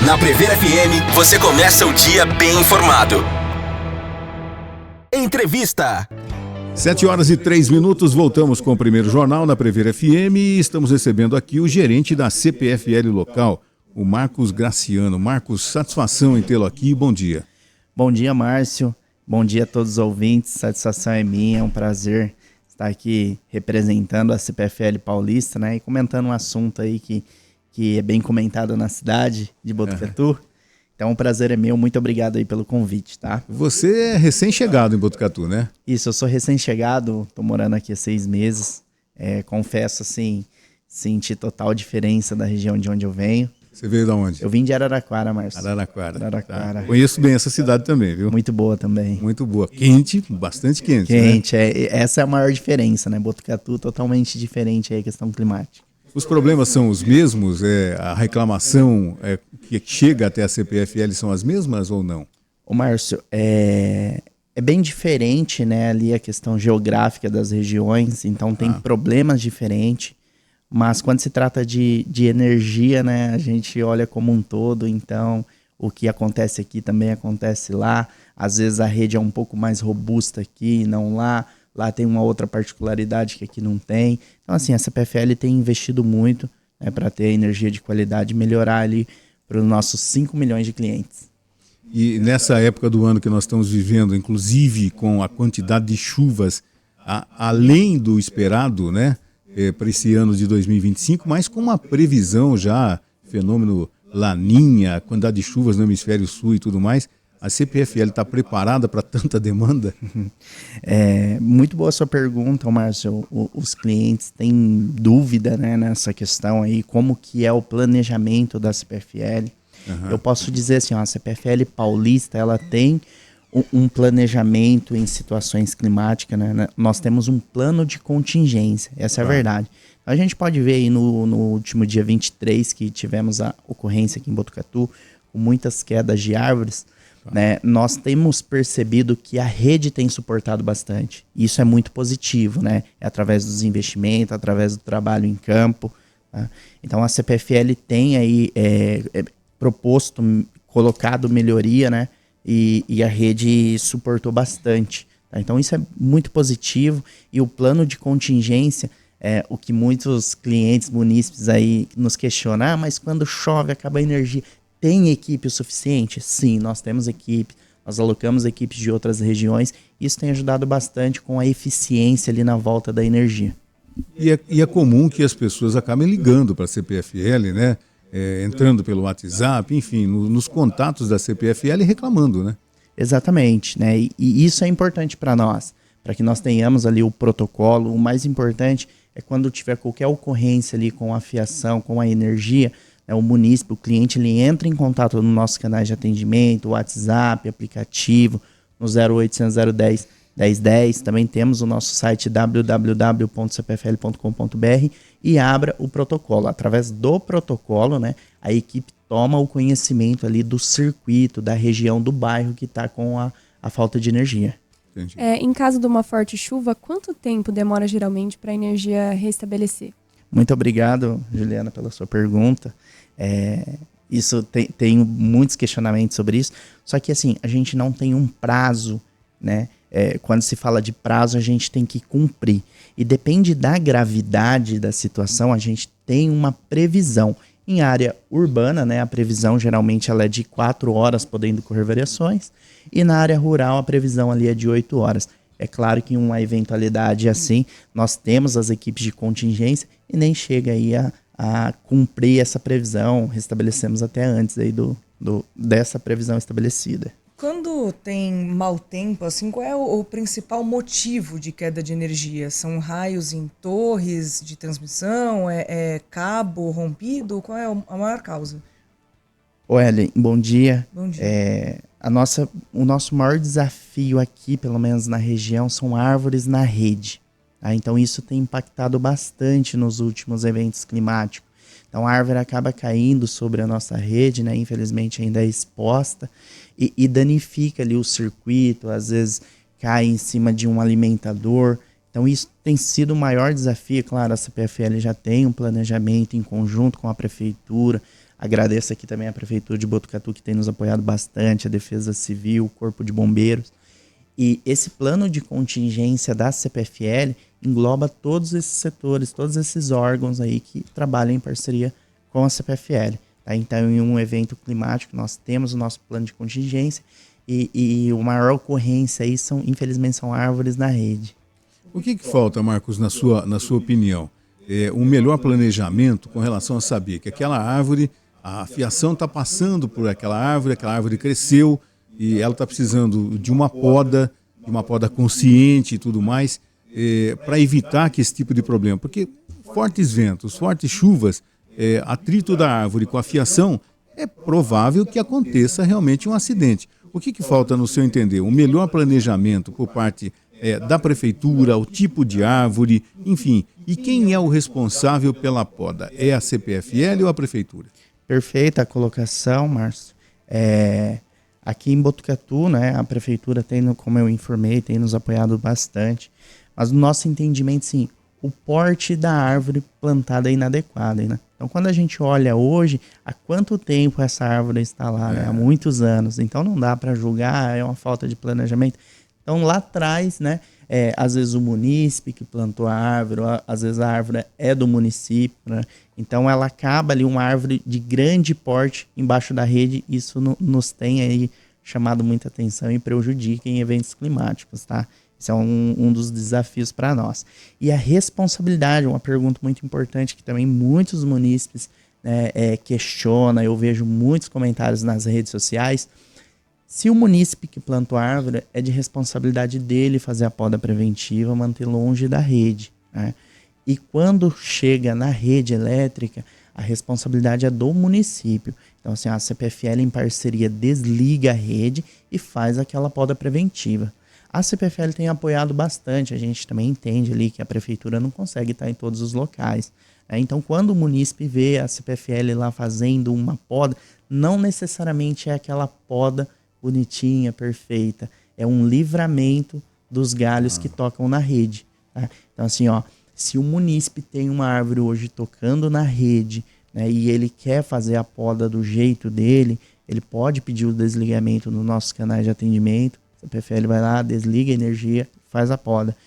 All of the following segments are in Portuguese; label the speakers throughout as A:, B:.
A: Na Prever FM, você começa o dia bem informado. Entrevista.
B: 7h03, voltamos com o primeiro jornal na Prever FM e estamos recebendo aqui o gerente da CPFL local, o Marcos Graciano. Marcos, satisfação em tê-lo aqui, bom dia.
C: Bom dia, Márcio. Bom dia a todos os ouvintes, satisfação é minha, é um prazer estar aqui representando a CPFL Paulista, né, e comentando um assunto aí que é bem comentado na cidade de Botucatu. Então o prazer é meu, muito obrigado aí pelo convite, tá?
B: Você é recém-chegado em Botucatu, né?
C: Isso, eu sou recém-chegado, tô morando aqui há 6 meses, confesso assim, senti total diferença da região de onde eu venho.
B: Você veio de onde?
C: Eu vim de Araraquara, Márcio.
B: Araraquara. Tá. Conheço bem essa cidade também, viu?
C: Muito boa também.
B: Muito boa. Quente, bastante quente.
C: Quente,
B: né?
C: Essa é a maior diferença, né? Botucatu totalmente diferente aí a questão climática.
B: Os problemas são os mesmos? A reclamação que chega até a CPFL são as mesmas ou não?
C: Ô Márcio, é bem diferente, né? Ali a questão geográfica das regiões, então tem problemas diferentes. Mas quando se trata de energia, né, a gente olha como um todo, então o que acontece aqui também acontece lá. Às vezes a rede é um pouco mais robusta aqui, não lá. Lá tem uma outra particularidade que aqui não tem. Então assim, a CPFL tem investido muito, né, para ter energia de qualidade e melhorar ali para os nossos 5 milhões de clientes.
B: E nessa época do ano que nós estamos vivendo, inclusive com a quantidade de chuvas além do esperado, né? Para esse ano de 2025, mas com uma previsão já, fenômeno Laninha, quantidade de chuvas no hemisfério sul e tudo mais, a CPFL está preparada para tanta demanda?
C: Muito boa a sua pergunta, Márcio. Os clientes têm dúvida, né, nessa questão aí, como que é o planejamento da CPFL. Eu posso dizer assim, a CPFL Paulista, ela tem um planejamento em situações climáticas, né? Nós temos um plano de contingência, essa é a verdade. A gente pode ver aí no último dia 23, que tivemos a ocorrência aqui em Botucatu, com muitas quedas de árvores, né? Nós temos percebido que a rede tem suportado bastante. Isso é muito positivo, né? É através dos investimentos, através do trabalho em campo. Tá? Então a CPFL tem aí colocado melhoria, né? E a rede suportou bastante. Tá? Então isso é muito positivo. E o plano de contingência, o que muitos clientes munícipes aí nos questionam, mas quando chove acaba a energia, tem equipe o suficiente? Sim, nós temos equipe, nós alocamos equipes de outras regiões, isso tem ajudado bastante com a eficiência ali na volta da energia.
B: E é comum que as pessoas acabem ligando para a CPFL, né? Entrando pelo WhatsApp, enfim, nos contatos da CPFL reclamando, né?
C: Exatamente, né? E isso é importante para nós, para que nós tenhamos ali o protocolo. O mais importante é quando tiver qualquer ocorrência ali com a fiação, com a energia, né, o munícipe, o cliente, ele entra em contato no nosso canal de atendimento, WhatsApp, aplicativo, no 0800 010 1010. Também temos o nosso site www.cpfl.com.br e abra o protocolo. Através do protocolo, né, a equipe toma o conhecimento ali do circuito, da região, do bairro que está com a falta de energia.
D: Em caso de uma forte chuva, quanto tempo demora geralmente para a energia restabelecer?
C: Muito obrigado, Juliana, pela sua pergunta. Isso tem muitos questionamentos sobre isso, só que assim, a gente não tem um prazo, né? Quando se fala de prazo, a gente tem que cumprir. E depende da gravidade da situação, a gente tem uma previsão. Em área urbana, né, a previsão geralmente ela é de 4 horas, podendo ocorrer variações. E na área rural, a previsão ali é de 8 horas. É claro que em uma eventualidade assim, nós temos as equipes de contingência e nem chega aí a cumprir essa previsão. Restabelecemos até antes aí dessa previsão estabelecida.
E: Quando tem mau tempo, assim, qual é o principal motivo de queda de energia? São raios em torres de transmissão? É cabo rompido? Qual é a maior causa?
C: Ellen, bom dia.
E: Bom dia.
C: O nosso maior desafio aqui, pelo menos na região, são árvores na rede. Tá? Então isso tem impactado bastante nos últimos eventos climáticos. Então a árvore acaba caindo sobre a nossa rede, né? Infelizmente ainda é exposta e danifica ali o circuito, às vezes cai em cima de um alimentador. Então isso tem sido o maior desafio. Claro, a CPFL já tem um planejamento em conjunto com a prefeitura, Agradeço aqui também a Prefeitura de Botucatu, que tem nos apoiado bastante, a Defesa Civil, o Corpo de Bombeiros. E esse plano de contingência da CPFL engloba todos esses setores, todos esses órgãos aí que trabalham em parceria com a CPFL. Tá? Então, em um evento climático, nós temos o nosso plano de contingência e a maior ocorrência aí, infelizmente, são árvores na rede.
B: O que falta, Marcos, na sua opinião? Um melhor planejamento com relação a saber que aquela árvore, a fiação está passando por aquela árvore cresceu e ela está precisando de uma poda consciente e tudo mais, para evitar que esse tipo de problema. Porque fortes ventos, fortes chuvas, atrito da árvore com a fiação, é provável que aconteça realmente um acidente. O que falta, no seu entender? Um melhor planejamento por parte da prefeitura, o tipo de árvore, enfim. E quem é o responsável pela poda? É a CPFL ou a prefeitura?
C: Perfeita a colocação, Márcio. Aqui em Botucatu, né, a prefeitura tem, como eu informei, tem nos apoiado bastante. Mas no nosso entendimento, sim, o porte da árvore plantada é inadequado, né? Então, quando a gente olha hoje, há quanto tempo essa árvore está lá, né? Há muitos anos. Então, não dá para julgar, é uma falta de planejamento. Então, lá atrás, né, às vezes o munícipe que plantou a árvore, às vezes a árvore é do município, né? Então, ela acaba ali, uma árvore de grande porte embaixo da rede. Isso nos tem aí chamado muita atenção e prejudica em eventos climáticos, tá? Isso é um dos desafios para nós. E a responsabilidade, uma pergunta muito importante que também muitos munícipes questionam, eu vejo muitos comentários nas redes sociais. Se o munícipe que plantou a árvore, é de responsabilidade dele fazer a poda preventiva, manter longe da rede, né? E quando chega na rede elétrica, a responsabilidade é do município. Então, assim, a CPFL em parceria desliga a rede e faz aquela poda preventiva. A CPFL tem apoiado bastante, a gente também entende ali que a prefeitura não consegue estar em todos os locais, né? Então, quando o munícipe vê a CPFL lá fazendo uma poda, não necessariamente é aquela poda bonitinha, perfeita, é um livramento dos galhos que tocam na rede, tá? Então, assim, ó, se o munícipe tem uma árvore hoje tocando na rede, né, e ele quer fazer a poda do jeito dele, ele pode pedir o desligamento nos nossos canais de atendimento. A CPFL vai lá, desliga a energia, faz a poda.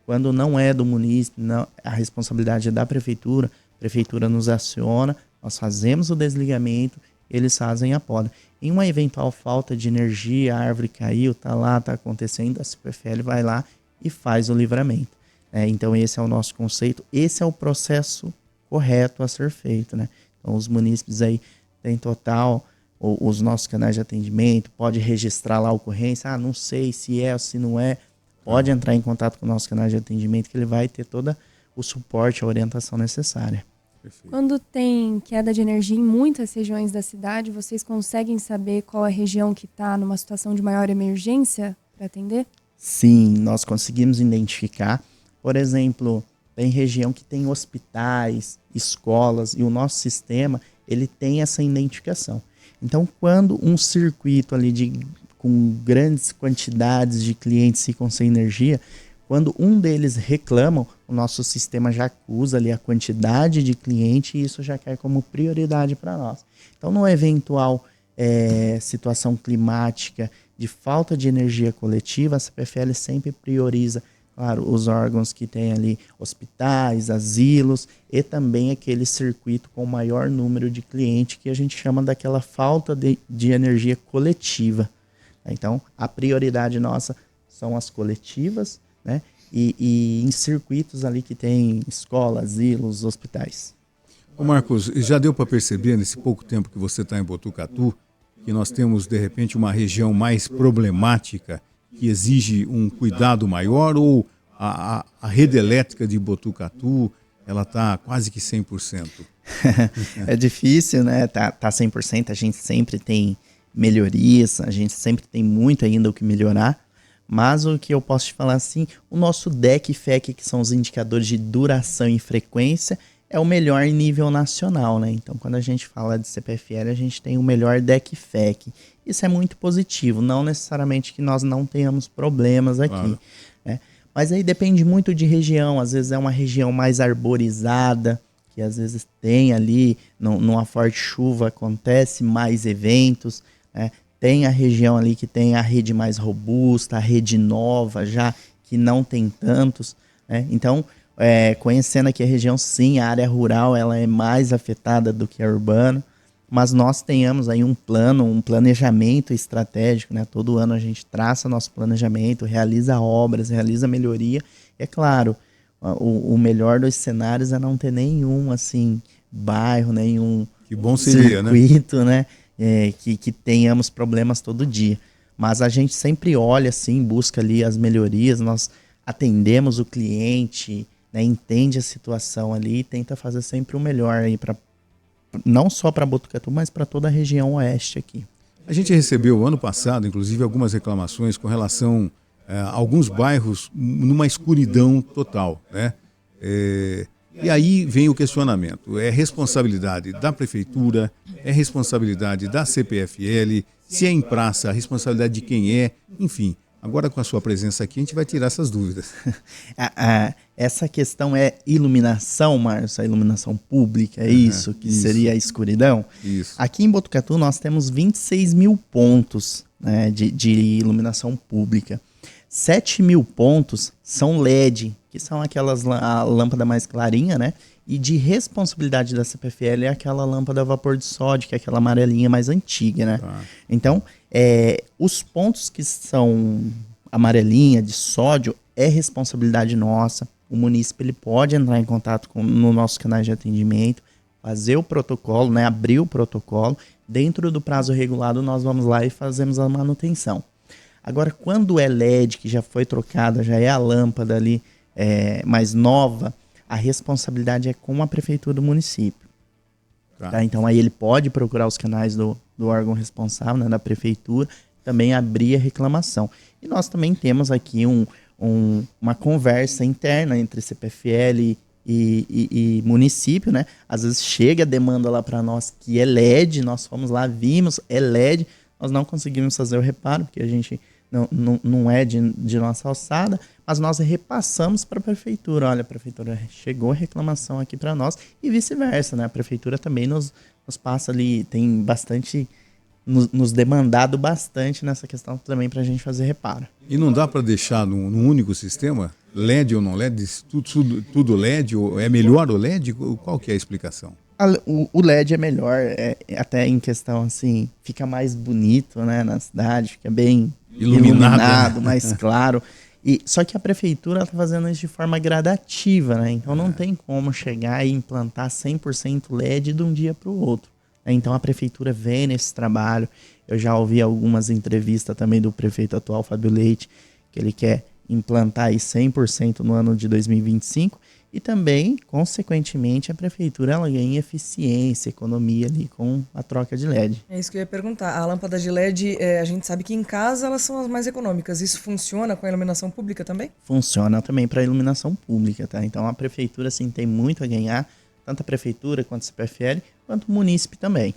C: Quando não é do munícipe, não, a responsabilidade é da prefeitura, a prefeitura nos aciona, nós fazemos o desligamento, eles fazem a poda. Em uma eventual falta de energia, a árvore caiu, está lá, está acontecendo, a CPFL vai lá e faz o livramento. Então esse é o nosso conceito, esse é o processo correto a ser feito, né? Então os munícipes aí têm total, os nossos canais de atendimento, pode registrar lá a ocorrência, não sei se é ou se não é, pode entrar em contato com o nosso canal de atendimento que ele vai ter todo o suporte, a orientação necessária.
B: Perfeito.
D: Quando tem queda de energia em muitas regiões da cidade, vocês conseguem saber qual a região que está numa situação de maior emergência para atender?
C: Sim, nós conseguimos identificar. Por exemplo, tem região que tem hospitais, escolas, e o nosso sistema, ele tem essa identificação. Então, quando um circuito ali com grandes quantidades de clientes ficam sem energia, quando um deles reclama, o nosso sistema já acusa ali a quantidade de cliente e isso já cai como prioridade para nós. Então, no eventual situação climática de falta de energia coletiva, a CPFL sempre prioriza, claro, os órgãos que tem ali hospitais, asilos e também aquele circuito com maior número de clientes que a gente chama daquela falta de energia coletiva. Então, a prioridade nossa são as coletivas, né? E em circuitos ali que tem escolas, asilos, hospitais.
B: Ô Marcos, já deu para perceber nesse pouco tempo que você está em Botucatu que nós temos, de repente, uma região mais problemática que exige um cuidado maior, ou a rede elétrica de Botucatu, ela está quase que 100%?
C: É difícil, né? Tá 100%, a gente sempre tem melhorias, a gente sempre tem muito ainda o que melhorar, mas o que eu posso te falar assim, o nosso DEC e FEC, que são os indicadores de duração e frequência, é o melhor em nível nacional, né? Então, quando a gente fala de CPFL, a gente tem o melhor DEC e FEC. Isso é muito positivo, não necessariamente que nós não tenhamos problemas aqui, claro, né? Mas aí depende muito de região, às vezes é uma região mais arborizada, que às vezes tem ali, numa forte chuva, acontece mais eventos, né? Tem a região ali que tem a rede mais robusta, a rede nova já, que não tem tantos, né? Então, conhecendo aqui a região, sim, a área rural ela é mais afetada do que a urbana, mas nós tenhamos aí um planejamento estratégico, né? Todo ano a gente traça nosso planejamento, realiza obras, realiza melhoria. E é claro, o melhor dos cenários é não ter nenhum assim bairro, nenhum
B: Que bom seria,
C: circuito, né? Que tenhamos problemas todo dia. Mas a gente sempre olha assim, busca ali as melhorias, nós atendemos o cliente, né? Entende a situação ali e tenta fazer sempre o melhor aí para não só para Botucatu, mas para toda a região oeste aqui.
B: A gente recebeu ano passado, inclusive, algumas reclamações com relação a alguns bairros numa escuridão total, né? E aí vem o questionamento. É responsabilidade da prefeitura, é responsabilidade da CPFL, se é em praça, a responsabilidade de quem é, enfim. Agora com a sua presença aqui a gente vai tirar essas dúvidas.
C: Essa questão é iluminação, Márcio, a iluminação pública, é isso que seria a escuridão?
B: Isso.
C: Aqui em Botucatu nós temos 26 mil pontos, né, de iluminação pública. 7 mil pontos são LED, que são a lâmpada mais clarinha, né? E de responsabilidade da CPFL é aquela lâmpada a vapor de sódio, que é aquela amarelinha mais antiga, né?
B: Tá.
C: Então, os pontos que são amarelinha, de sódio, é responsabilidade nossa. O munícipe ele pode entrar em contato no nosso canal de atendimento, fazer o protocolo, né? Abrir o protocolo. Dentro do prazo regulado, nós vamos lá e fazemos a manutenção. Agora, quando é LED, que já foi trocada, já é a lâmpada ali mais nova, a responsabilidade é com a prefeitura do município. Tá? Então, aí ele pode procurar os canais do órgão responsável, né, da prefeitura, também abrir a reclamação. E nós também temos aqui uma conversa interna entre CPFL e município, né? Às vezes chega a demanda lá para nós que é LED, nós fomos lá, vimos, é LED, nós não conseguimos fazer o reparo, porque a gente não é de nossa alçada, mas nós repassamos para a prefeitura. Olha, a prefeitura chegou a reclamação aqui para nós e vice-versa, né? A prefeitura também nos passa ali, tem bastante, nos demandado bastante nessa questão também para a gente fazer reparo.
B: E não dá para deixar num único sistema, LED ou não LED, tudo LED, ou é melhor o LED? Qual que é a explicação?
C: O LED é melhor, até em questão assim, fica mais bonito, né, na cidade, fica bem iluminado, mais claro. Só que a prefeitura está fazendo isso de forma gradativa, né? Então não tem como chegar e implantar 100% LED de um dia para o outro. Então a prefeitura vem nesse trabalho. Eu já ouvi algumas entrevistas também do prefeito atual, Fábio Leite, que ele quer implantar aí 100% no ano de 2025. E também, consequentemente, a prefeitura ela ganha eficiência, economia ali com a troca de LED.
E: É isso que eu ia perguntar. A lâmpada de LED, a gente sabe que em casa elas são as mais econômicas. Isso funciona com a iluminação pública também?
C: Funciona também para a iluminação pública, tá? Então a prefeitura assim, tem muito a ganhar, tanto a prefeitura quanto a CPFL, quanto o munícipe também.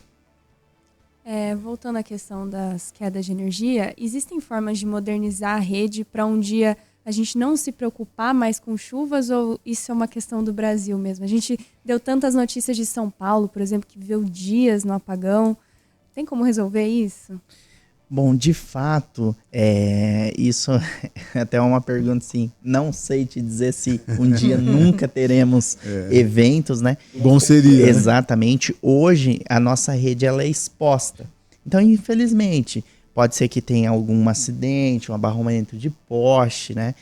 D: Voltando à questão das quedas de energia, existem formas de modernizar a rede para um dia a gente não se preocupar mais com chuvas, ou isso é uma questão do Brasil mesmo? A gente deu tantas notícias de São Paulo, por exemplo, que viveu dias no apagão. Tem como resolver isso?
C: Bom, de fato, isso é até uma pergunta assim, não sei te dizer se um dia nunca teremos eventos, né?
B: Bom seria.
C: Exatamente. Né? Hoje, a nossa rede ela é exposta. Então, infelizmente, pode ser que tenha algum acidente, um abarroamento de poste, né?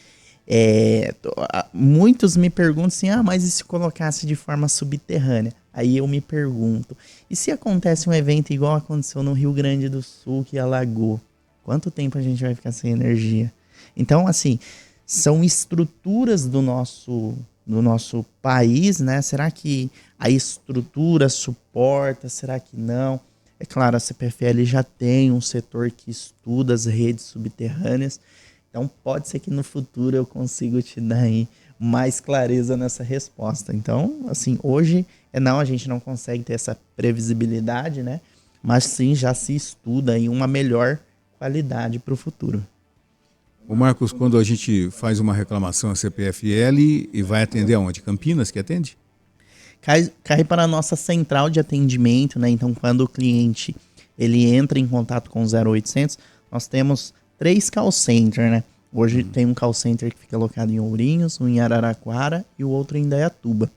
C: Muitos me perguntam assim, mas e se colocasse de forma subterrânea? Aí eu me pergunto, e se acontece um evento igual aconteceu no Rio Grande do Sul, que alagou? Quanto tempo a gente vai ficar sem energia? Então, assim, são estruturas do nosso país, né? Será que a estrutura suporta? Será que não? É claro, a CPFL já tem um setor que estuda as redes subterrâneas, então pode ser que no futuro eu consiga te dar aí mais clareza nessa resposta. Então, assim, hoje a gente não consegue ter essa previsibilidade, né? Mas sim, já se estuda aí uma melhor qualidade para o futuro.
B: O Marcos, quando a gente faz uma reclamação à CPFL e vai atender aonde? Campinas que atende?
C: cai para a nossa central de atendimento, né? Então, quando o cliente ele entra em contato com o 0800, nós temos 3 call centers, né? Hoje tem um call center que fica locado em Ourinhos, um em Araraquara e o outro em Indaiatuba.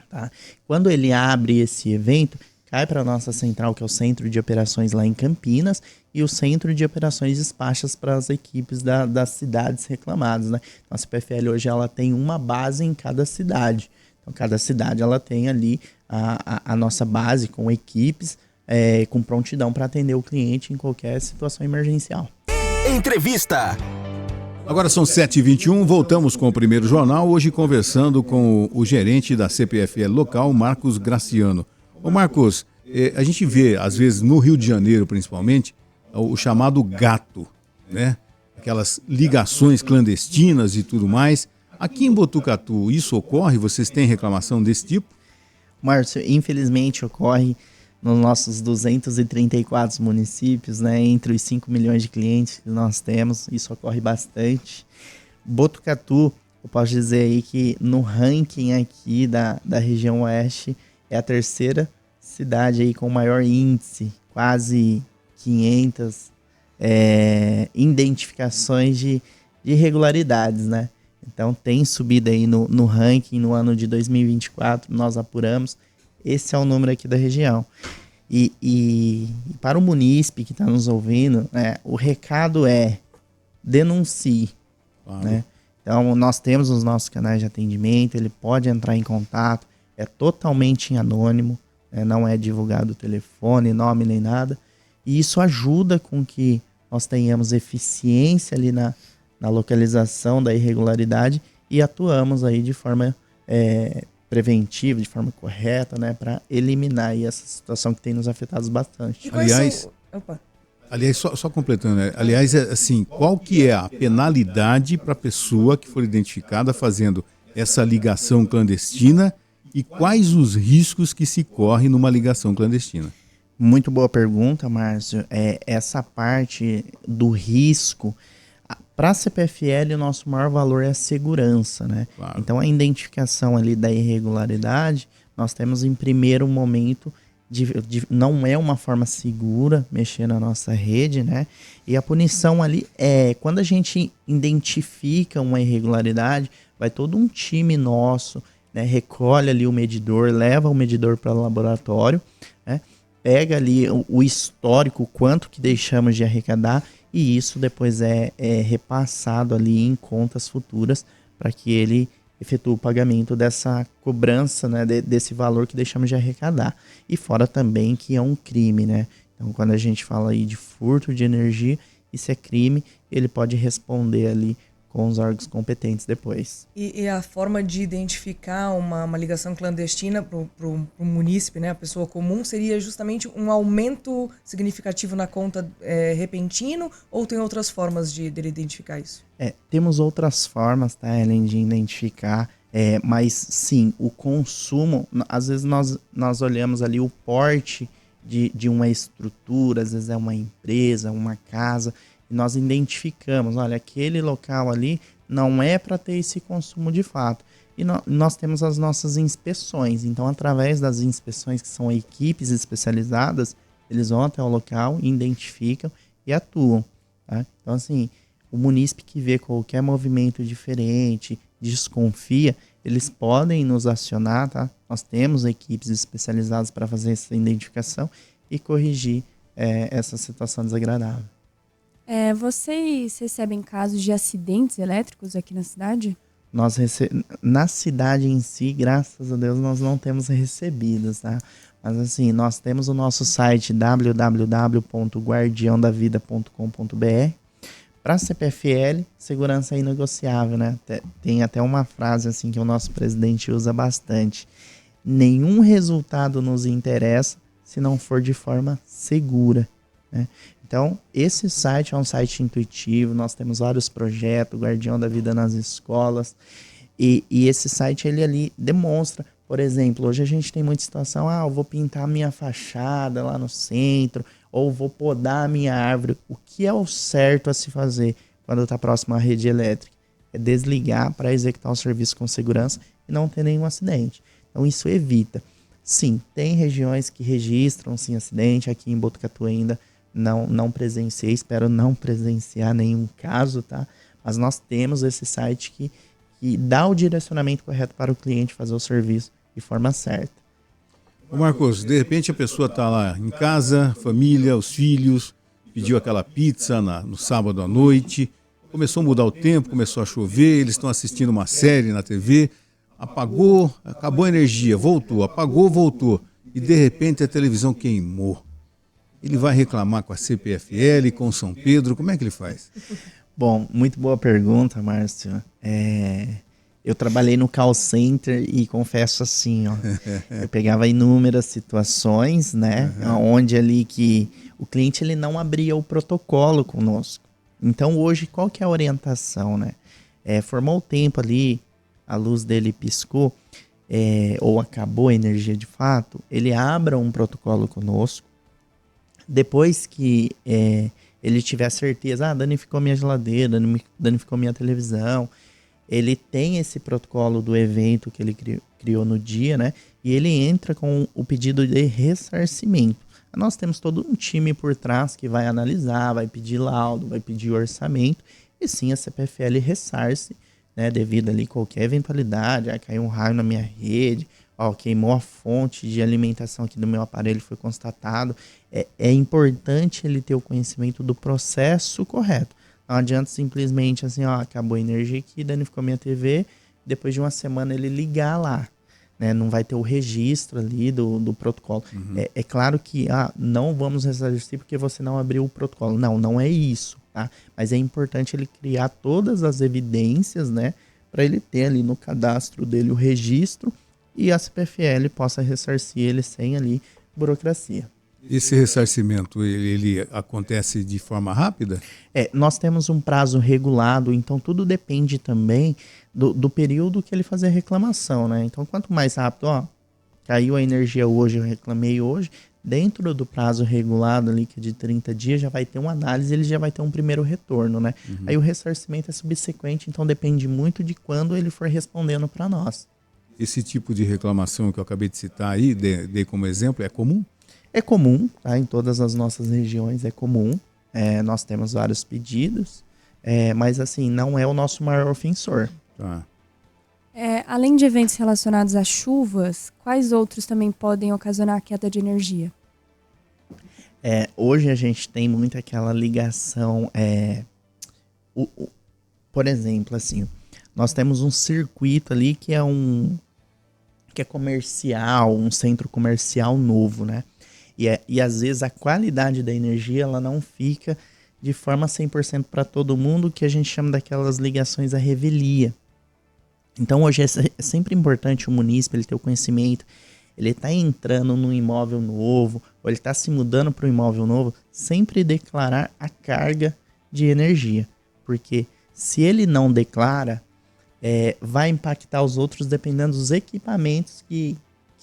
C: Tá? Quando ele abre esse evento, cai para a nossa central, que é o Centro de Operações lá em Campinas, e o Centro de Operações despacha para as equipes das cidades reclamadas, né? Então, a CPFL hoje ela tem uma base em cada cidade. Então, cada cidade ela tem ali a nossa base com equipes, com prontidão para atender o cliente em qualquer situação emergencial.
A: Entrevista.
B: Agora são 7h21, voltamos com o primeiro jornal, hoje conversando com o gerente da CPFL local, Marcos Graciano. Ô Marcos, a gente vê, às vezes, no Rio de Janeiro principalmente, o chamado gato, né? Aquelas ligações clandestinas e tudo mais. Aqui em Botucatu, isso ocorre? Vocês têm reclamação desse tipo?
C: Márcio, infelizmente ocorre nos nossos 234 municípios, né, entre os 5 milhões de clientes que nós temos, isso ocorre bastante. Botucatu, eu posso dizer aí que no ranking aqui da região oeste, é a 3ª cidade aí com maior índice, quase 500 identificações de irregularidades, né? Então tem subido aí no ranking no ano de 2024, nós apuramos. Esse é o número aqui da região. E para o munícipe que está nos ouvindo, né, o recado é denuncie. Né? Então, nós temos os nossos canais de atendimento, ele pode entrar em contato, é totalmente anônimo, né, não é divulgado o telefone, nome nem nada. E isso ajuda com que nós tenhamos eficiência ali na localização da irregularidade e atuamos aí de forma preventiva, de forma correta, né, para eliminar aí essa situação que tem nos afetado bastante.
B: Aliás, só completando, né? Aliás, assim, qual que é a penalidade para a pessoa que for identificada fazendo essa ligação clandestina e quais os riscos que se corre numa ligação clandestina?
C: Muito boa pergunta, Márcio. Essa parte do risco, para a CPFL, o nosso maior valor é a segurança, né? Claro. Então, a identificação ali da irregularidade, nós temos em primeiro momento, não é uma forma segura mexer na nossa rede, né? E a punição ali quando a gente identifica uma irregularidade, vai todo um time nosso, né? Recolhe ali o medidor, leva o medidor para o laboratório, né? Pega ali o histórico, quanto que deixamos de arrecadar, e isso depois é repassado ali em contas futuras para que ele efetue o pagamento dessa cobrança, né, desse valor que deixamos de arrecadar. E fora também que é um crime, né? Então, quando a gente fala aí de furto de energia, isso é crime, ele pode responder ali com os órgãos competentes depois.
E: E a forma de identificar uma ligação clandestina para o munícipe, né, a pessoa comum, seria justamente um aumento significativo na conta repentino, ou tem outras formas dele identificar isso?
C: Temos outras formas, tá, Ellen, de identificar, mas sim, o consumo, às vezes nós olhamos ali o porte de uma estrutura, às vezes é uma empresa, uma casa, nós identificamos, olha, aquele local ali não é para ter esse consumo de fato. E nós temos as nossas inspeções. Então, através das inspeções, que são equipes especializadas, eles vão até o local, identificam e atuam. Tá? Então, assim, o munícipe que vê qualquer movimento diferente, desconfia, eles podem nos acionar, tá? Nós temos equipes especializadas para fazer essa identificação e corrigir essa situação desagradável.
D: Vocês recebem casos de acidentes elétricos aqui na cidade?
C: Na cidade em si, graças a Deus, nós não temos recebidos, tá? Mas assim, nós temos o nosso site www.guardiãodavida.com.br. Para a CPFL, segurança é inegociável, né? Tem até uma frase assim que o nosso presidente usa bastante. Nenhum resultado nos interessa se não for de forma segura, né? Então, esse site é um site intuitivo, nós temos vários projetos, Guardião da Vida nas escolas, e esse site ele ali demonstra, por exemplo, hoje a gente tem muita situação, eu vou pintar minha fachada lá no centro, ou vou podar a minha árvore. O que é o certo a se fazer quando está próximo à rede elétrica? É desligar para executar o serviço com segurança e não ter nenhum acidente. Então isso evita. Sim, tem regiões que registram sim acidente, aqui em Botucatu ainda não presenciei, espero não presenciar nenhum caso, tá? Mas nós temos esse site que dá o direcionamento correto para o cliente fazer o serviço de forma certa.
B: Ô Marcos, de repente a pessoa está lá em casa, família, os filhos, pediu aquela pizza no sábado à noite, começou a mudar o tempo, começou a chover, eles estão assistindo uma série na TV, apagou, acabou a energia, voltou, apagou, voltou, e de repente a televisão queimou. Ele vai reclamar com a CPFL, com o São Pedro, como é que ele faz?
C: Bom, muito boa pergunta, Márcio. Eu trabalhei no call center e confesso assim, ó, eu pegava inúmeras situações, né, onde ali que o cliente ele não abria o protocolo conosco. Então hoje qual que é a orientação, né? Formou o tempo ali, a luz dele piscou, ou acabou a energia de fato, ele abra um protocolo conosco. Depois que ele tiver certeza, danificou minha geladeira, danificou minha televisão, ele tem esse protocolo do evento que ele criou no dia, né? E ele entra com o pedido de ressarcimento. Nós temos todo um time por trás que vai analisar, vai pedir laudo, vai pedir orçamento, e sim a CPFL ressarce, né? Devido ali qualquer eventualidade, caiu um raio na minha rede, queimou a fonte de alimentação aqui do meu aparelho, foi constatado. É importante ele ter o conhecimento do processo correto. Não adianta simplesmente assim, acabou a energia aqui, danificou a minha TV, depois de uma semana ele ligar lá, né? Não vai ter o registro ali do protocolo. É claro que não vamos ressarcir porque você não abriu o protocolo. Não é isso, tá? Mas é importante ele criar todas as evidências, né? Para ele ter ali no cadastro dele o registro e a CPFL possa ressarcir ele sem ali burocracia.
B: Esse ressarcimento, ele acontece de forma rápida?
C: Nós temos um prazo regulado, então tudo depende também do período que ele fazer a reclamação, né? Então quanto mais rápido, caiu a energia hoje, eu reclamei hoje, dentro do prazo regulado ali, que é de 30 dias, já vai ter uma análise, ele já vai ter um primeiro retorno, né? Aí o ressarcimento é subsequente, então depende muito de quando ele for respondendo para nós.
B: Esse tipo de reclamação que eu acabei de citar aí, dei como exemplo, é comum?
C: É comum, tá? Em todas as nossas regiões é comum. Nós temos vários pedidos, mas assim, não é o nosso maior ofensor.
B: Tá.
D: Além de eventos relacionados a chuvas, quais outros também podem ocasionar queda de energia?
C: Hoje a gente tem muito aquela ligação, por exemplo, assim, nós temos um circuito ali que é comercial, um centro comercial novo, né? E às vezes a qualidade da energia ela não fica de forma 100% para todo mundo, que a gente chama daquelas ligações à revelia. Então hoje é sempre importante o munícipe ele ter o conhecimento, ele está entrando num imóvel novo, ou ele está se mudando para um imóvel novo, sempre declarar a carga de energia. Porque se ele não declara, vai impactar os outros dependendo dos equipamentos que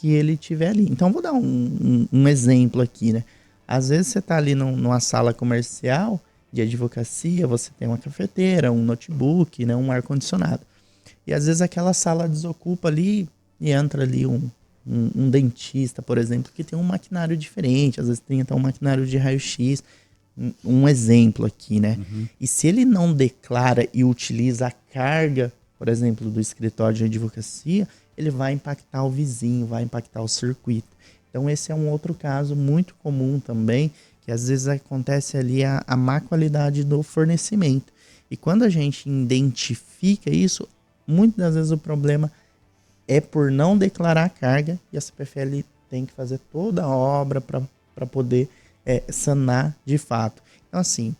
C: ele tiver ali. Então vou dar um exemplo aqui, né? Às vezes você está ali numa sala comercial de advocacia, você tem uma cafeteira, um notebook, né? Um ar-condicionado. E às vezes aquela sala desocupa ali e entra ali um dentista, por exemplo, que tem um maquinário diferente, às vezes tem até um maquinário de raio-x, um exemplo aqui, né? E se ele não declara e utiliza a carga, por exemplo, do escritório de advocacia, ele vai impactar o vizinho, vai impactar o circuito. Então esse é um outro caso muito comum também, que às vezes acontece ali a má qualidade do fornecimento. E quando a gente identifica isso, muitas das vezes o problema é por não declarar a carga, e a CPFL tem que fazer toda a obra para poder sanar de fato. Então assim,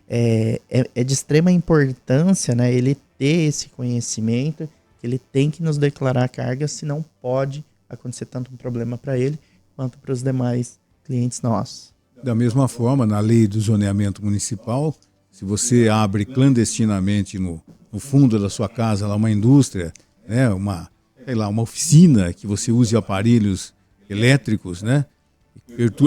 C: é de extrema importância, né, ele ter esse conhecimento, que ele tem que nos declarar a carga, senão pode acontecer tanto um problema para ele, quanto para os demais clientes nossos.
B: Da mesma forma, na lei do zoneamento municipal, se você abre clandestinamente no fundo da sua casa lá uma indústria, né, uma oficina que você use aparelhos elétricos, né,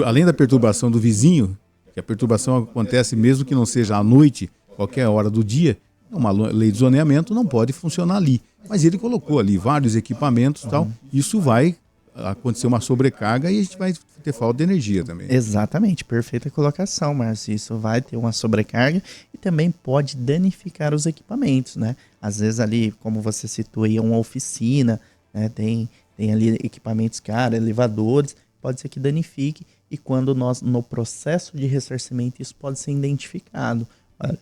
B: além da perturbação do vizinho, que a perturbação acontece mesmo que não seja à noite, qualquer hora do dia, uma lei de zoneamento não pode funcionar ali. mas ele colocou ali vários equipamentos e tal, isso vai acontecer uma sobrecarga e a gente vai ter falta de energia também.
C: Exatamente, perfeita colocação, Márcio. Isso vai ter uma sobrecarga e também pode danificar os equipamentos, né? Às vezes ali, como você citou aí, é uma oficina, né? Tem ali equipamentos caros, elevadores, pode ser que danifique e quando nós, no processo de ressarcimento, isso pode ser identificado. Olha,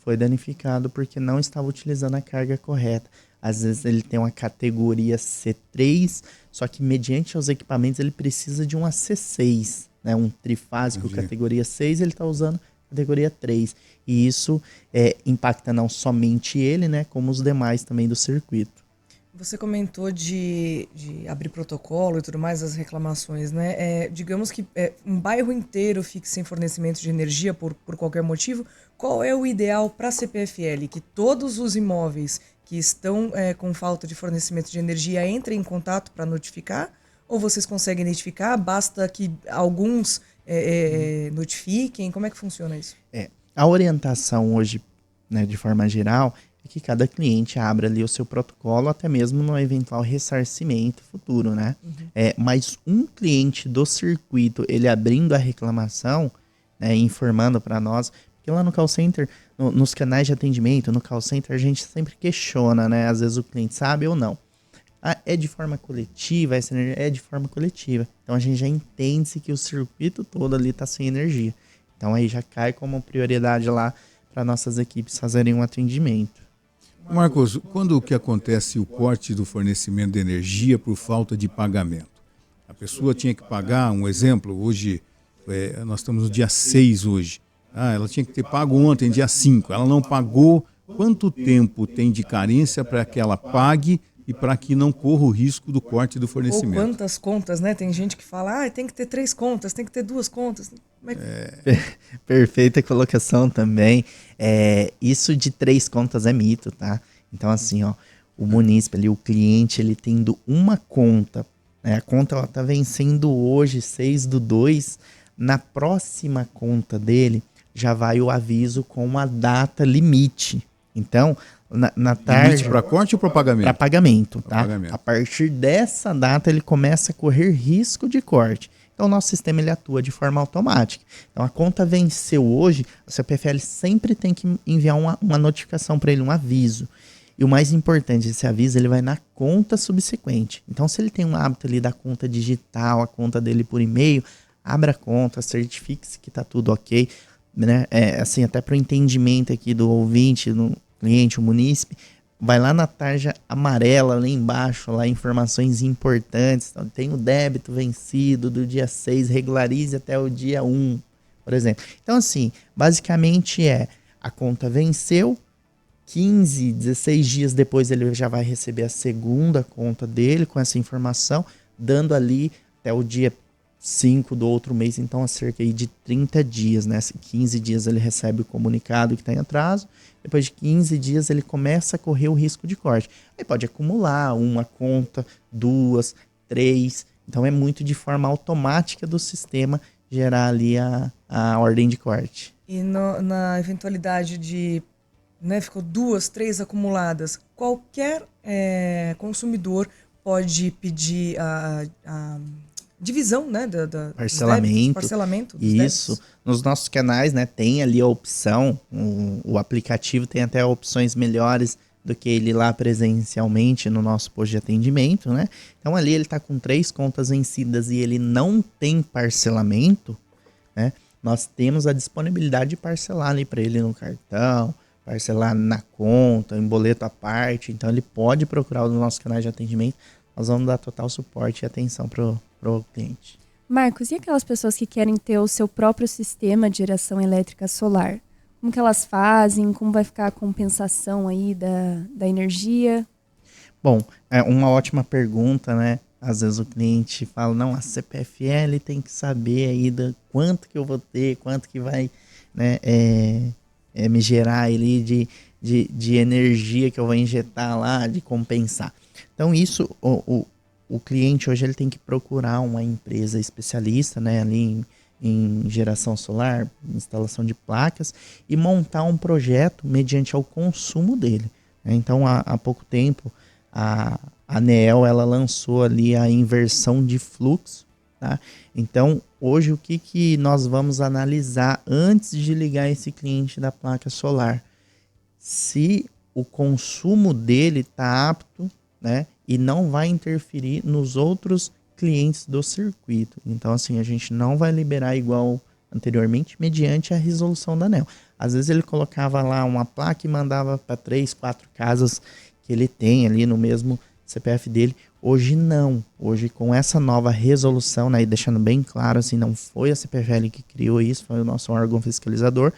C: foi danificado porque não estava utilizando a carga correta. Às vezes ele tem uma categoria C3, só que mediante os equipamentos ele precisa de uma C6, né? Um trifásico categoria 6, ele está usando categoria 3. E isso impacta não somente ele, né? Como os demais também do circuito.
E: Você comentou de abrir protocolo e tudo mais, as reclamações, né? Digamos que um bairro inteiro fique sem fornecimento de energia por qualquer motivo. Qual é o ideal para a CPFL? Que todos os imóveis que estão com falta de fornecimento de energia entrem em contato para notificar? Ou vocês conseguem identificar? Basta que alguns notifiquem? Como é que funciona isso?
C: A orientação hoje, né, de forma geral, é que cada cliente abra ali o seu protocolo, até mesmo no eventual ressarcimento futuro, né? Mas um cliente do circuito, ele abrindo a reclamação, né, informando para nós, porque lá no call center, nos canais de atendimento, no call center, a gente sempre questiona, né? Às vezes o cliente sabe ou não. É de forma coletiva, essa energia é de forma coletiva. Então a gente já entende que o circuito todo ali está sem energia. Então aí já cai como prioridade lá para nossas equipes fazerem um atendimento.
B: Marcos, quando que acontece o corte do fornecimento de energia por falta de pagamento? A pessoa tinha que pagar, um exemplo, hoje, nós estamos no dia 6 hoje. Ela tinha que ter pago ontem, dia 5. Ela não pagou. Quanto tempo tem de carência para que ela pague e para que não corra o risco do corte do fornecimento?
E: Ou quantas contas, né? Tem gente que fala, tem que ter 3 contas, tem que ter 2 contas.
C: Perfeita colocação também. Isso de 3 contas é mito, tá? Então assim, o munícipe ali, o cliente, ele tendo uma conta, né? A conta está vencendo hoje, 6/2, na próxima conta dele já vai o aviso com a data limite. Então, na tarde...
B: Limite para corte ou para pagamento?
C: Para pagamento, tá?
B: Pagamento.
C: A partir dessa data ele começa a correr risco de corte. Então, o nosso sistema ele atua de forma automática. Então, a conta venceu hoje, a CPFL sempre tem que enviar uma notificação para ele, um aviso. E o mais importante, esse aviso ele vai na conta subsequente. Então, se ele tem um hábito ali da conta digital, a conta dele por e-mail, abra a conta, certifique-se que está tudo ok. Né? Assim, até para o entendimento aqui do ouvinte, do cliente, o munícipe, vai lá na tarja amarela, lá embaixo, lá informações importantes. Então, tem o débito vencido do dia 6, regularize até o dia 1, por exemplo. Então, assim, basicamente a conta venceu, 15, 16 dias depois ele já vai receber a segunda conta dele com essa informação, dando ali até o dia 5 do outro mês, então há cerca aí de 30 dias, né? 15 dias ele recebe o comunicado que está em atraso, depois de 15 dias ele começa a correr o risco de corte. Aí pode acumular uma conta, 2, 3, então é muito de forma automática do sistema gerar ali a ordem de corte.
E: E na eventualidade de, né, ficou 2, 3 acumuladas, qualquer consumidor pode pedir a divisão, né, parcelamento dos
C: Isso.
E: débitos.
C: Nos nossos canais, né, tem ali a opção, o aplicativo tem até opções melhores do que ele lá presencialmente no nosso posto de atendimento, né? Então ali ele está com 3 contas vencidas e ele não tem parcelamento, né? Nós temos a disponibilidade de parcelar ali para ele no cartão, parcelar na conta, em boleto à parte. Então ele pode procurar os nossos canais de atendimento. Nós vamos dar total suporte e atenção para o cliente.
D: Marcos, e aquelas pessoas que querem ter o seu próprio sistema de geração elétrica solar? Como que elas fazem? Como vai ficar a compensação aí da energia?
C: Bom, é uma ótima pergunta, né? Às vezes o cliente fala, não, a CPFL tem que saber aí quanto que eu vou ter, quanto que vai, né, me gerar ali de energia que eu vou injetar lá, de compensar. Então isso, o cliente hoje ele tem que procurar uma empresa especialista, né, ali em geração solar, instalação de placas e montar um projeto mediante ao consumo dele. Então há pouco tempo a ANEEL, ela lançou ali a inversão de fluxo, tá? Então, hoje, o que nós vamos analisar antes de ligar esse cliente da placa solar? Se o consumo dele está apto, né? E não vai interferir nos outros clientes do circuito. Então, assim, a gente não vai liberar igual anteriormente, mediante a resolução da ANEEL. Às vezes ele colocava lá uma placa e mandava para 3, 4 casas que ele tem ali no mesmo CPF dele. Hoje não. Hoje, com essa nova resolução, né, e deixando bem claro, assim, não foi a CPFL que criou isso, foi o nosso órgão fiscalizador.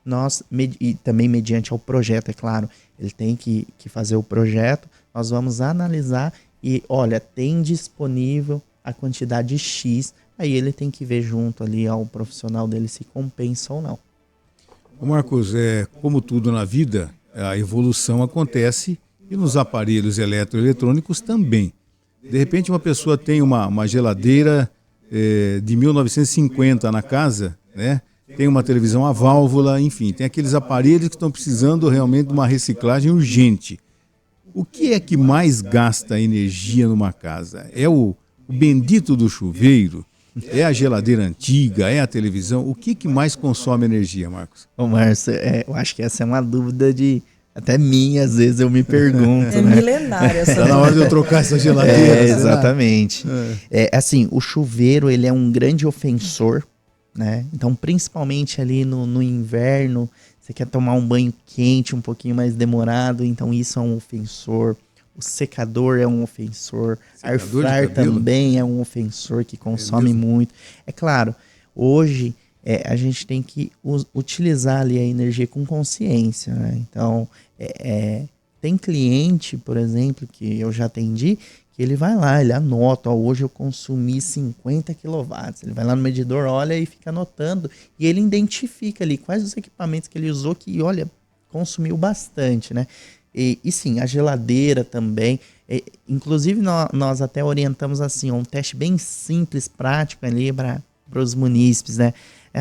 C: Nós, e também mediante ao projeto, é claro, ele tem que fazer o projeto, nós vamos analisar e, olha, tem disponível a quantidade X, aí ele tem que ver junto ali ao profissional dele se compensa ou não.
B: Marcos, como tudo na vida, a evolução acontece e nos aparelhos eletroeletrônicos também. De repente uma pessoa tem uma geladeira de 1950 na casa, né? Tem uma televisão a válvula, enfim, tem aqueles aparelhos que estão precisando realmente de uma reciclagem urgente. O que é que mais gasta energia numa casa? É o bendito do chuveiro? É a geladeira antiga? É a televisão? O que mais consome energia, Marcos?
C: Ô, Márcio, eu acho que essa é uma dúvida até minha, às vezes eu me pergunto.
E: É
C: né?
E: milenária essa
B: Está na hora de eu trocar essa geladeira.
C: Exatamente. Assim, o chuveiro, ele é um grande ofensor, né? Então, principalmente ali no inverno, você quer tomar um banho quente, um pouquinho mais demorado, então isso é um ofensor. O secador é um ofensor. Air fryer também é um ofensor que consome muito. É claro, hoje a gente tem que utilizar ali a energia com consciência, né? Então, tem cliente, por exemplo, que eu já atendi, que ele vai lá, ele anota, hoje eu consumi 50 kW. Ele vai lá no medidor, olha e fica anotando. E ele identifica ali quais os equipamentos que ele usou que, olha, consumiu bastante, né? E sim, a geladeira também. Inclusive, nós até orientamos assim, um teste bem simples, prático ali para os munícipes, né?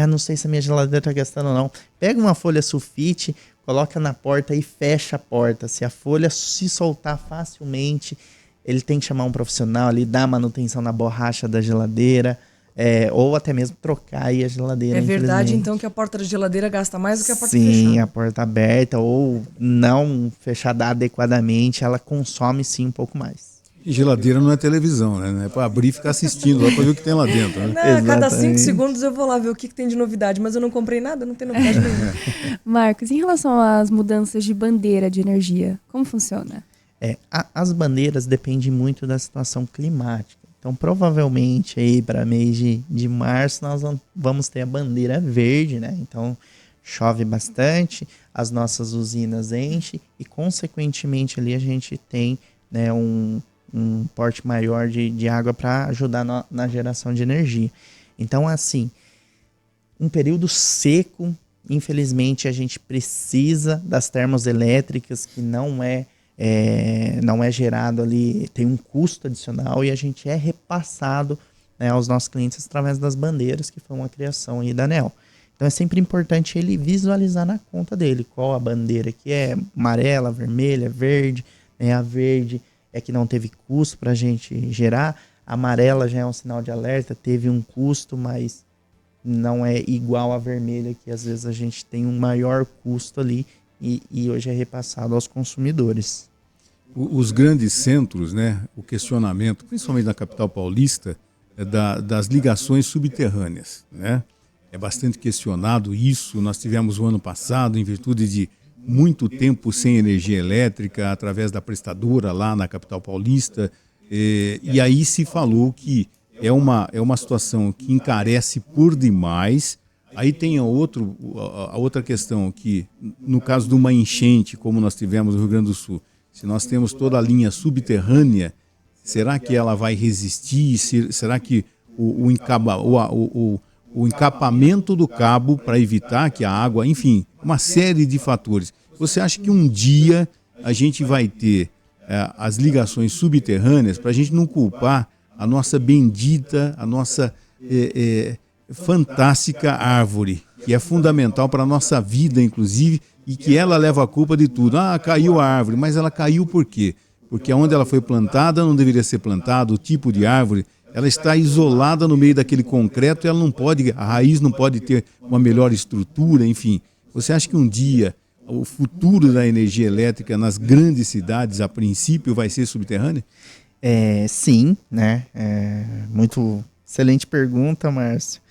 C: Não sei se a minha geladeira está gastando ou não. Pega uma folha sulfite, coloca na porta e fecha a porta. Se a folha se soltar facilmente, ele tem que chamar um profissional ali, dar manutenção na borracha da geladeira, ou até mesmo trocar aí a geladeira.
E: É verdade, então, que a porta da geladeira gasta mais do que a porta fechada?
C: Sim, a porta aberta ou não fechada adequadamente, ela consome sim um pouco mais.
B: E geladeira não é televisão, né? É para abrir e ficar assistindo lá para ver o que tem lá dentro. Né?
E: Não, a cada 5 segundos eu vou lá ver o que tem de novidade, mas eu não comprei nada, não tem novidade nenhuma.
D: Marcos, em relação às mudanças de bandeira de energia, como funciona?
C: As bandeiras dependem muito da situação climática. Então, provavelmente, aí para mês de março, nós vamos ter a bandeira verde, né? Então, chove bastante, as nossas usinas enchem e, consequentemente, ali a gente tem, né, um porte maior de água para ajudar na geração de energia. Então, assim, um período seco, infelizmente, a gente precisa das termoelétricas, que não é gerado ali, tem um custo adicional e a gente é repassado, né, aos nossos clientes através das bandeiras, que foi uma criação aí da ANEEL. Então é sempre importante ele visualizar na conta dele qual a bandeira que é amarela, vermelha, verde, né? A verde é que não teve custo para a gente gerar, a amarela já é um sinal de alerta, teve um custo, mas não é igual à vermelha, que às vezes a gente tem um maior custo ali e hoje é repassado aos consumidores.
B: Os grandes centros, né, o questionamento, principalmente na capital paulista, das ligações subterrâneas, né? É bastante questionado isso. Nós tivemos o ano passado, em virtude de muito tempo sem energia elétrica, através da prestadora lá na capital paulista, e aí se falou que é uma situação que encarece por demais. Aí tem a outra questão, que no caso de uma enchente, como nós tivemos no Rio Grande do Sul, se nós temos toda a linha subterrânea, será que ela vai resistir? Será que o encapamento do cabo para evitar que a água, enfim, uma série de fatores. Você acha que um dia a gente vai ter as ligações subterrâneas para a gente não culpar a nossa bendita, a nossa fantástica árvore, que é fundamental para a nossa vida, inclusive, e que ela leva a culpa de tudo. Caiu a árvore, mas ela caiu por quê? porque onde ela foi plantada não deveria ser plantada, o tipo de árvore, ela está isolada no meio daquele concreto, ela não pode, a raiz não pode ter uma melhor estrutura, enfim. Você acha que um dia o futuro da energia elétrica nas grandes cidades, a princípio, vai ser subterrânea?
C: Sim, né? Muito excelente pergunta, Márcio.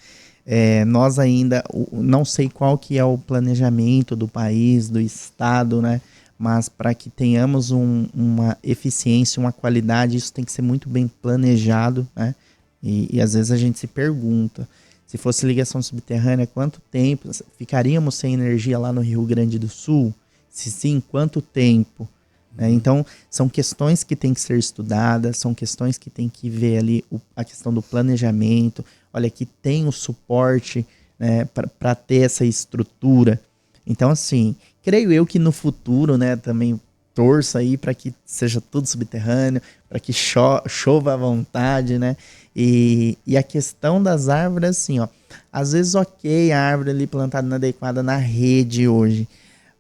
C: Nós ainda não sei qual que é o planejamento do país, do estado, né? Mas para que tenhamos uma eficiência, uma qualidade, isso tem que ser muito bem planejado, né? E às vezes a gente se pergunta, se fosse ligação subterrânea, quanto tempo ficaríamos sem energia lá no Rio Grande do Sul? Se sim, quanto tempo? Então, são questões que têm que ser estudadas, são questões que tem que ver ali a questão do planejamento. Olha, que tem o suporte, né, para ter essa estrutura. Então, assim, creio eu que no futuro, né, também torço aí para que seja tudo subterrâneo, para que chova à vontade, né? E a questão das árvores, assim, ó, às vezes a árvore ali plantada inadequada na rede hoje,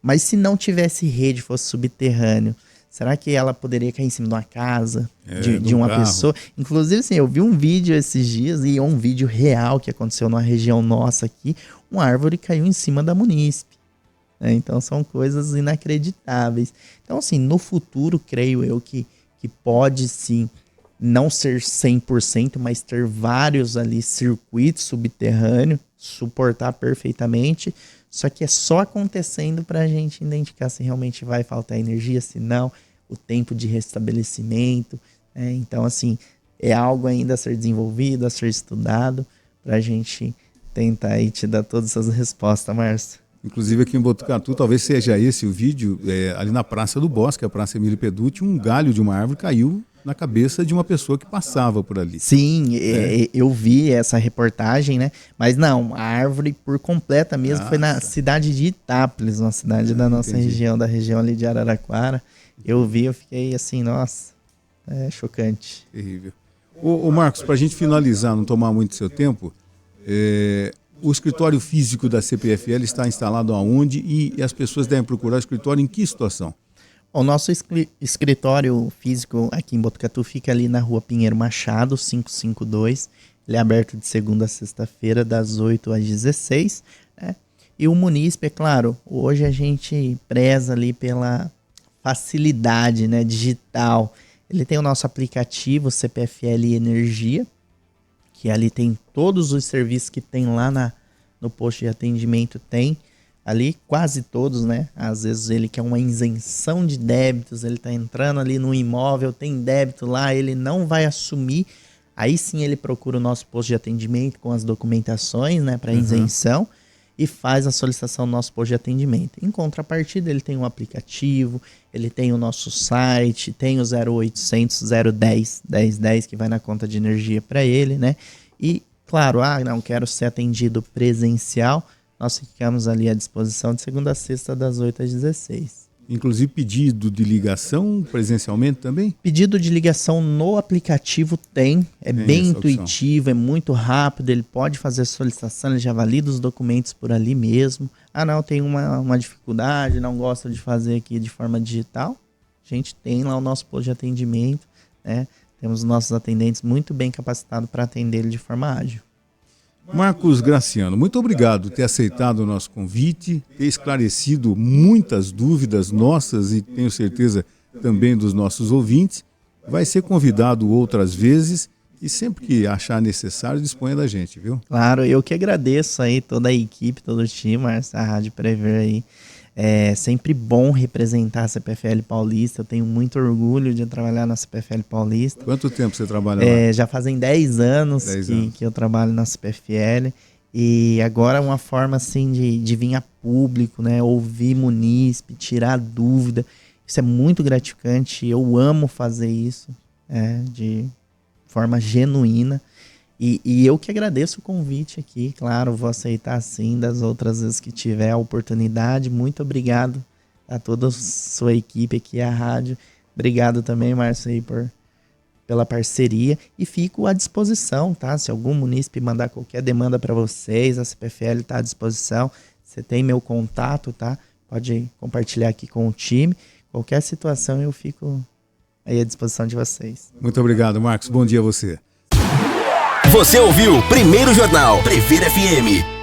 C: mas se não tivesse rede, fosse subterrâneo, será que ela poderia cair em cima de uma casa, de uma pessoa? Inclusive, assim, eu vi um vídeo esses dias, e é um vídeo real que aconteceu numa região nossa aqui, uma árvore caiu em cima da Munícipe. Então, são coisas inacreditáveis. Então, assim, no futuro, creio eu que pode, sim, não ser 100%, mas ter vários ali circuitos subterrâneos, suportar perfeitamente. Só que é só acontecendo para a gente identificar se realmente vai faltar energia, se não, o tempo de restabelecimento. Então, assim, é algo ainda a ser desenvolvido, a ser estudado, para a gente tentar aí te dar todas essas respostas, Márcio.
B: Inclusive aqui em Botucatu, talvez seja esse o vídeo, ali na Praça do Bosque, a Praça Emílio Peducci, um galho de uma árvore caiu na cabeça de uma pessoa que passava por ali.
C: Sim, eu vi essa reportagem, né? Mas não, a árvore por completa mesmo foi na cidade de Itápolis, uma cidade da nossa região, da região ali de Araraquara. Eu vi, eu fiquei assim, nossa, chocante.
B: Terrível. Ô Marcos, para a gente finalizar, não tomar muito seu tempo, o escritório físico da CPFL está instalado aonde e as pessoas devem procurar o escritório em que situação?
C: O nosso escritório físico aqui em Botucatu fica ali na Rua Pinheiro Machado, 552. Ele é aberto de segunda a sexta-feira, das 8 às 16. Né? E o munícipe, é claro, hoje a gente preza ali pela facilidade, né, digital. Ele tem o nosso aplicativo CPFL Energia, que ali tem todos os serviços que tem lá no posto de atendimento, tem ali quase todos, né? Às vezes ele quer uma isenção de débitos, ele tá entrando ali no imóvel, tem débito lá, ele não vai assumir, aí sim ele procura o nosso posto de atendimento com as documentações, né, para isenção e faz a solicitação do nosso posto de atendimento. Em contrapartida, ele tem um aplicativo, ele tem o nosso site, tem o 0800 010 1010 que vai na conta de energia para ele, né? E claro, não quero ser atendido presencial, nós ficamos ali à disposição de segunda a sexta, das 8 às 16.
B: Inclusive pedido de ligação presencialmente também?
C: Pedido de ligação no aplicativo tem bem intuitivo, é muito rápido, ele pode fazer a solicitação, ele já valida os documentos por ali mesmo. Não, tem uma dificuldade, não gosta de fazer aqui de forma digital. A gente tem lá o nosso posto de atendimento, né? Temos nossos atendentes muito bem capacitados para atender ele de forma ágil.
B: Marcos Graciano, muito obrigado por ter aceitado o nosso convite, ter esclarecido muitas dúvidas nossas e tenho certeza também dos nossos ouvintes. Vai ser convidado outras vezes e sempre que achar necessário, disponha da gente, viu?
C: Claro, eu que agradeço aí toda a equipe, todo o time, a Rádio Prever aí. É sempre bom representar a CPFL Paulista, eu tenho muito orgulho de trabalhar na CPFL Paulista.
B: Quanto tempo você trabalha lá?
C: Já fazem 10 anos, que eu trabalho na CPFL e agora uma forma assim de vir a público, né, ouvir munícipe, tirar dúvida, isso é muito gratificante, eu amo fazer isso de forma genuína. E eu que agradeço o convite aqui, claro, vou aceitar sim das outras vezes que tiver a oportunidade. Muito obrigado a toda a sua equipe aqui, a rádio. Obrigado também, Márcio, aí pela parceria. E fico à disposição, tá? Se algum munícipe mandar qualquer demanda para vocês, a CPFL está à disposição. Você tem meu contato, tá? Pode compartilhar aqui com o time. Qualquer situação eu fico à aí à disposição de vocês.
B: Muito obrigado, Marcos. Bom dia a você.
A: Você ouviu Primeiro Jornal Previr FM.